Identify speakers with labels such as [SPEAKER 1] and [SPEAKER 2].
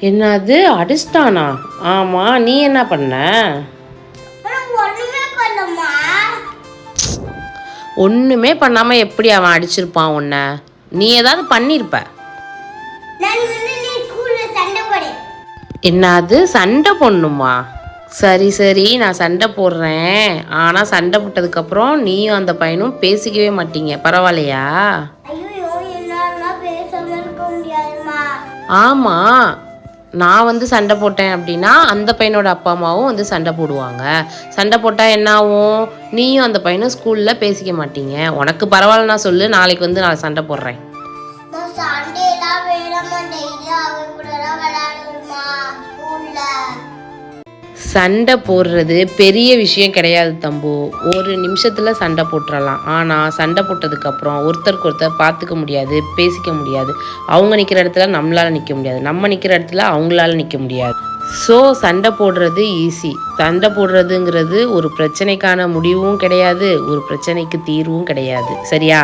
[SPEAKER 1] என்னது அடிச்சிட்டானா? ஆமா, நீ என்ன பண்ண? ஒண்ணுமே பண்ணாம எப்படி அவன் அடிச்சிருப்பான் உன்னை? நீ ஏதாவது பண்ணிருப்ப. என்னது சண்டை போடணுமா? சரி சரி, நான் சண்டை போடுறேன். ஆனா சண்டை போட்டதுக்கு அப்புறம் நீயும் அந்த பையனும் பேசிக்கவே மாட்டீங்க, பரவாயில்லையா? ஆமா, நான் சண்டை போட்டேன் அப்படின்னா அந்த பையனோட அப்பா அம்மாவும் சண்டை போடுவாங்க. சண்டை போட்டால் என்ன ஆகும்? நீயும் அந்த பையனும் ஸ்கூலில் பேசிக்க மாட்டீங்க. உனக்கு பரவாயில்லனா சொல்லு, நாளைக்கு நான் சண்டை போடுறேன். சண்டை போடுறது பெரிய விஷயம் கிடையாது தம்பு. ஒரு நிமிஷத்தில் சண்டை போட்டுடலாம். ஆனால் சண்டை போட்டதுக்கப்புறம் ஒருத்தருக்கு ஒருத்தர் பார்த்துக்க முடியாது, பேசிக்க முடியாது. அவங்க நிற்கிற இடத்துல நம்மளால் நிற்க முடியாது, நம்ம நிற்கிற இடத்துல அவங்களால நிற்க முடியாது. ஸோ சண்டை போடுறது ஈஸி. சண்டை போடுறதுங்கிறது ஒரு பிரச்சனைக்கான முடிவும் கிடையாது, ஒரு பிரச்சனைக்கு தீர்வும் கிடையாது. சரியா?